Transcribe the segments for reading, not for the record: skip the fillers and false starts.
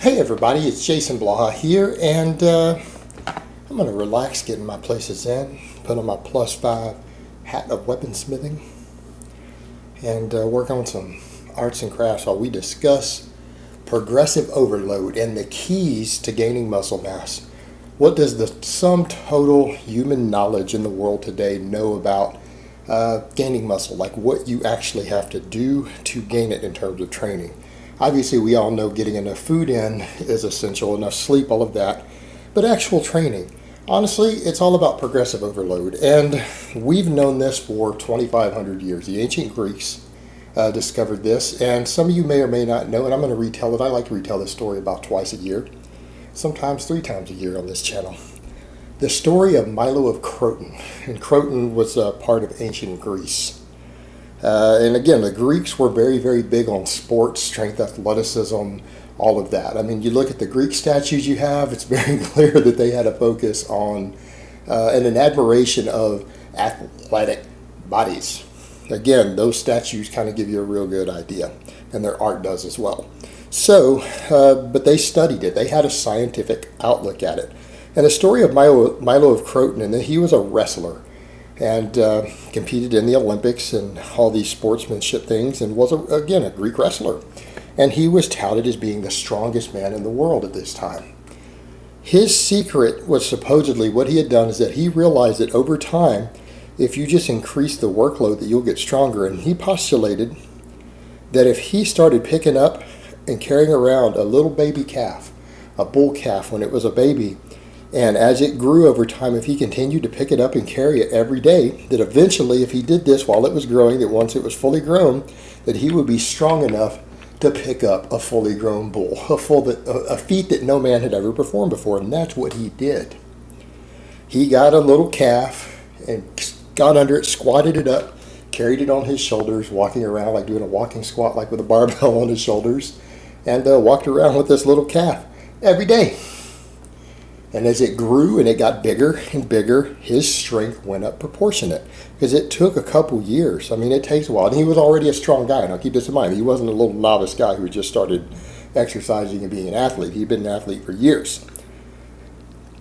Hey everybody, it's Jason Blaha here, and I'm going to relax getting my places in, put on my +5 hat of weaponsmithing, and work on some arts and crafts while we discuss progressive overload and the keys to gaining muscle mass. What does the sum total human knowledge in the world today know about gaining muscle? Like what you actually have to do to gain it in terms of training. Obviously, we all know getting enough food in is essential, enough sleep, all of that. But actual training, honestly, it's all about progressive overload. And we've known this for 2,500 years. The ancient Greeks discovered this, and some of you may or may not know, and I'm going to retell it. I like to retell this story about twice a year, sometimes 3 times a year on this channel. The story of Milo of Croton. And Croton was part of ancient Greece. And again, the Greeks were very, very big on sports, strength, athleticism, all of that. I mean, you look at the Greek statues you have, it's very clear that they had a focus on and an admiration of athletic bodies. Again, those statues kind of give you a real good idea, and their art does as well. So, but they studied it. They had a scientific outlook at it. And the story of Milo of Croton, and he was a wrestler, and competed in the Olympics and all these sportsmanship things, and was, again, a Greek wrestler. And he was touted as being the strongest man in the world at this time. His secret was supposedly what he had done is that he realized that over time, if you just increase the workload, that you'll get stronger. And he postulated that if he started picking up and carrying around a little baby calf, a bull calf when it was a baby, and as it grew over time, if he continued to pick it up and carry it every day, that eventually, if he did this while it was growing, that once it was fully grown, that he would be strong enough to pick up a fully grown bull, a feat that no man had ever performed before. And that's what he did. He got a little calf and got under it, squatted it up, carried it on his shoulders, walking around like doing a walking squat, like with a barbell on his shoulders, and walked around with this little calf every day. And as it grew and it got bigger and bigger, his strength went up proportionate, because it took a couple years. I mean, it takes a while. And he was already a strong guy. Now, keep this in mind. He wasn't a little novice guy who just started exercising and being an athlete. He'd been an athlete for years.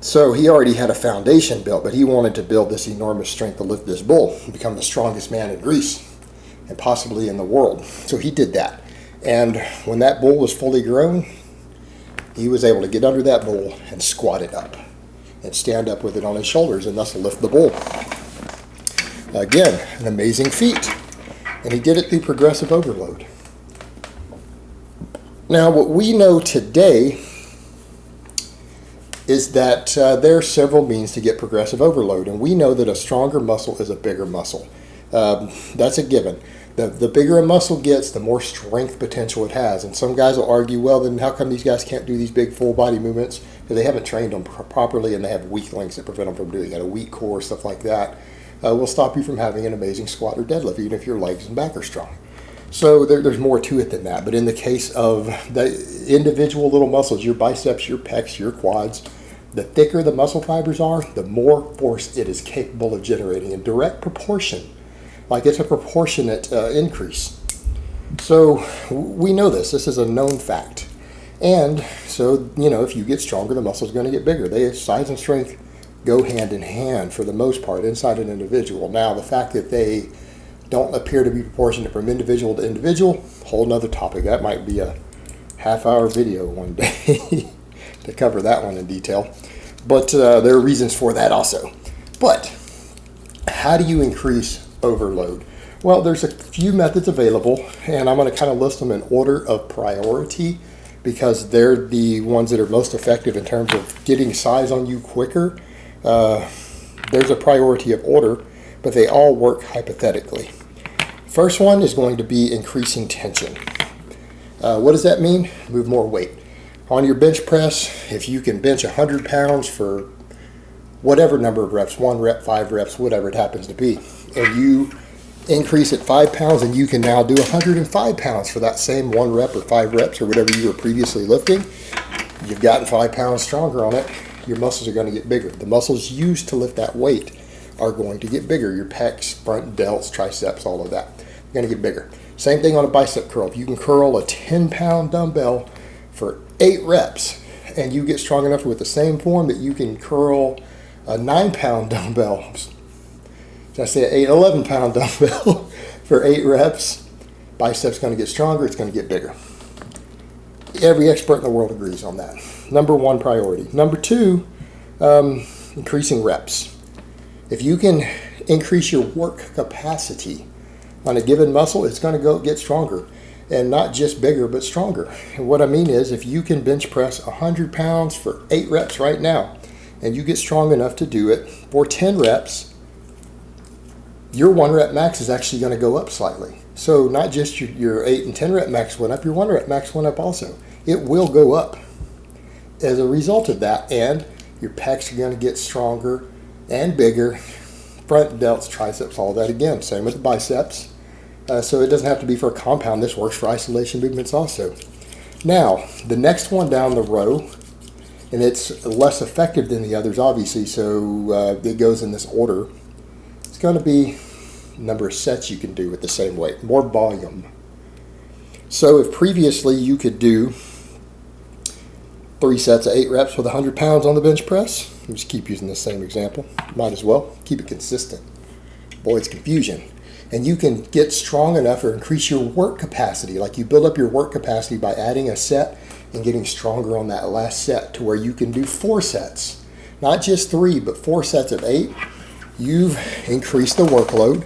So he already had a foundation built, but he wanted to build this enormous strength to lift this bull and become the strongest man in Greece and possibly in the world. So he did that. And when that bull was fully grown, he was able to get under that bull and squat it up and stand up with it on his shoulders and thus lift the bull. Again, an amazing feat. And he did it through progressive overload. Now, what we know today is that there are several means to get progressive overload. And we know that a stronger muscle is a bigger muscle. That's a given. The bigger a muscle gets, the more strength potential it has. And some guys will argue, well, then how come these guys can't do these big full body movements? Because they haven't trained them properly, and they have weak links that prevent them from doing it. A weak core, stuff like that, will stop you from having an amazing squat or deadlift, even if your legs and back are strong. So there's more to it than that. But in the case of the individual little muscles, your biceps, your pecs, your quads, the thicker the muscle fibers are, the more force it is capable of generating in direct proportion. Like it's a proportionate increase. So we know this. This is a known fact. And so, if you get stronger, the muscle's going to get bigger. Size and strength go hand in hand for the most part inside an individual. Now, the fact that they don't appear to be proportionate from individual to individual, whole nother topic. That might be a half-hour video one day to cover that one in detail. But there are reasons for that also. But how do you increase overload? Well, there's a few methods available, and I'm going to kind of list them in order of priority because they're the ones that are most effective in terms of getting size on you quicker. There's a priority of order, but they all work hypothetically. First one is going to be increasing tension. What does that mean? Move more weight. On your bench press, if you can bench 100 pounds for whatever number of reps, 1 rep, 5 reps, whatever it happens to be, and you increase it 5 pounds, and you can now do 105 pounds for that same 1 rep or 5 reps or whatever you were previously lifting, you've gotten 5 pounds stronger on it. Your muscles are going to get bigger. The muscles used to lift that weight are going to get bigger. Your pecs, front delts, triceps, all of that. They're going to get bigger. Same thing on a bicep curl. If you can curl a 10-pound dumbbell for 8 reps, and you get strong enough with the same form that you can curl a 9-pound dumbbell. Did I say an 11-pound dumbbell for 8 reps? Biceps going to get stronger, it's going to get bigger. Every expert in the world agrees on that. Number 1 priority. Number 2, increasing reps. If you can increase your work capacity on a given muscle, it's going to go get stronger. And not just bigger, but stronger. And what I mean is, if you can bench press 100 pounds for 8 reps right now, and you get strong enough to do it for 10 reps, your 1 rep max is actually going to go up slightly. So not just your 8 and 10 rep max went up, your 1 rep max went up also. It will go up as a result of that, and your pecs are going to get stronger and bigger. Front delts, triceps, all that again. Same with the biceps. So it doesn't have to be for a compound. This works for isolation movements also. Now, the next one down the row, and it's less effective than the others, obviously, so it goes in this order. It's going to be number of sets you can do with the same weight, more volume. So if previously you could do 3 sets of 8 reps with 100 pounds on the bench press, let's keep using the same example. Might as well keep it consistent. Avoids confusion. And you can get strong enough or increase your work capacity. Like you build up your work capacity by adding a set and getting stronger on that last set to where you can do 4 sets. Not just 3, but 4 sets of 8. You've increased the workload.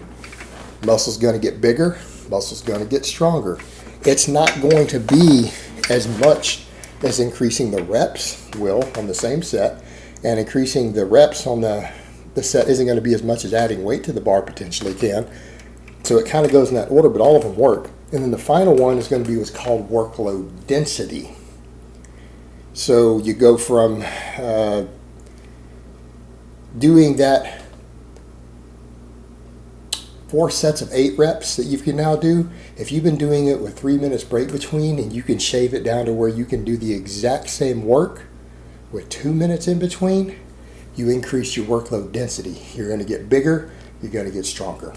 Muscle's going to get bigger. Muscle's going to get stronger. It's not going to be as much as increasing the reps will on the same set. And increasing the reps on the set isn't going to be as much as adding weight to the bar potentially can. So it kind of goes in that order, but all of them work. And then the final one is going to be what's called workload density. So you go from doing that 4 sets of 8 reps that you can now do. If you've been doing it with 3 minutes break between, and you can shave it down to where you can do the exact same work with 2 minutes in between, you increase your workload density. You're going to get bigger, you're going to get stronger.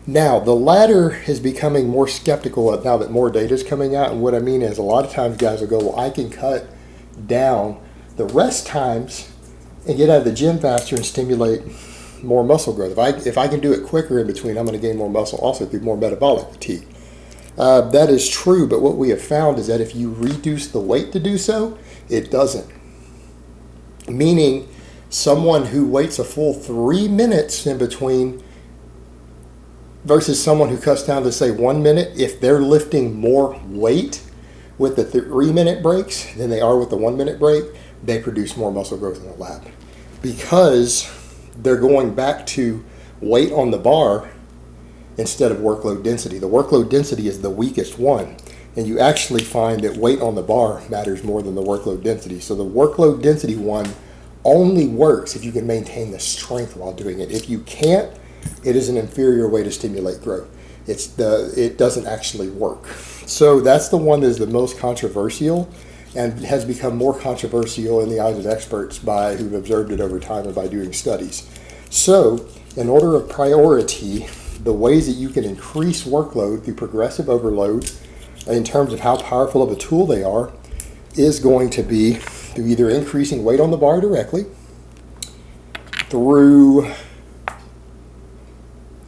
Now, the latter is becoming more skeptical of now that more data is coming out. And what I mean is, a lot of times guys will go, well, I can cut down the rest times and get out of the gym faster and stimulate more muscle growth. If I can do it quicker in between, I'm going to gain more muscle also through more metabolic fatigue. That is true, but what we have found is that if you reduce the weight to do so, it doesn't. Meaning, someone who waits a full 3 minutes in between versus someone who cuts down to, say, 1 minute, if they're lifting more weight with the 3-minute breaks than they are with the 1 minute break, they produce more muscle growth in the lab. Because they're going back to weight on the bar instead of workload density. The workload density is the weakest one. And you actually find that weight on the bar matters more than the workload density. So the workload density one only works if you can maintain the strength while doing it. If you can't, it is an inferior way to stimulate growth. It doesn't actually work. So that's the one that is the most controversial and has become more controversial in the eyes of experts by who've observed it over time and by doing studies. So in order of priority, the ways that you can increase workload through progressive overload in terms of how powerful of a tool they are is going to be through either increasing weight on the bar directly, through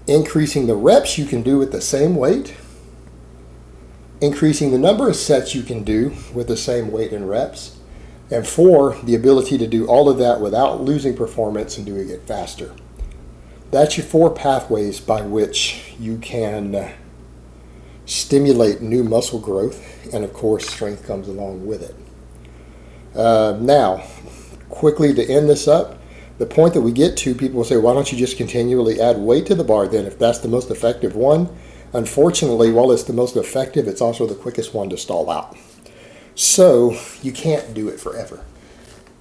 increasing the reps you can do with the same weight, increasing the number of sets you can do with the same weight and reps, and 4, the ability to do all of that without losing performance and doing it faster. That's your 4 pathways by which you can stimulate new muscle growth, and of course strength comes along with it. Now, quickly to end this up, the point that we get to, people will say, why don't you just continually add weight to the bar then if that's the most effective one? Unfortunately, while it's the most effective, it's also the quickest one to stall out. So you can't do it forever.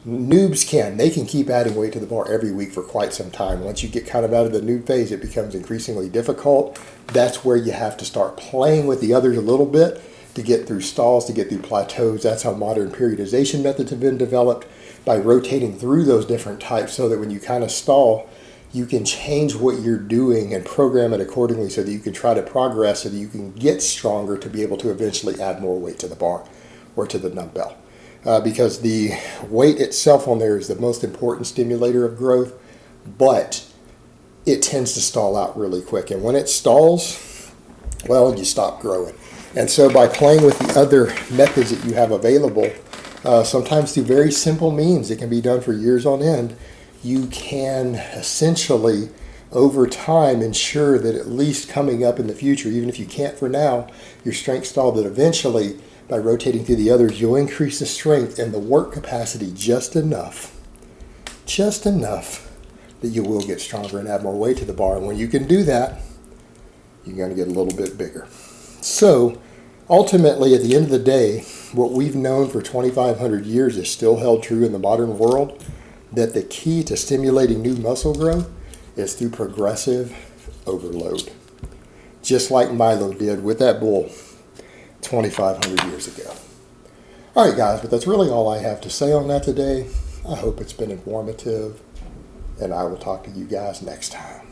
Noobs can. They can keep adding weight to the bar every week for quite some time. Once you get kind of out of the noob phase, it becomes increasingly difficult. That's where you have to start playing with the others a little bit to get through stalls, to get through plateaus. That's how modern periodization methods have been developed, by rotating through those different types so that when you kind of stall, you can change what you're doing and program it accordingly so that you can try to progress so that you can get stronger to be able to eventually add more weight to the bar. or to the dumbbell. Because the weight itself on there is the most important stimulator of growth, but it tends to stall out really quick. And when it stalls, well, you stop growing. And so by playing with the other methods that you have available, sometimes through very simple means, it can be done for years on end, you can essentially, over time, ensure that at least coming up in the future, even if you can't for now, your strength stall, that eventually, by rotating through the others, you'll increase the strength and the work capacity just enough that you will get stronger and add more weight to the bar. And when you can do that, you're going to get a little bit bigger. So ultimately, at the end of the day, what we've known for 2,500 years is still held true in the modern world, that the key to stimulating new muscle growth is through progressive overload. Just like Milo did with that bull 2,500 years ago. All right, guys, but that's really all I have to say on that today. I hope it's been informative, and I will talk to you guys next time.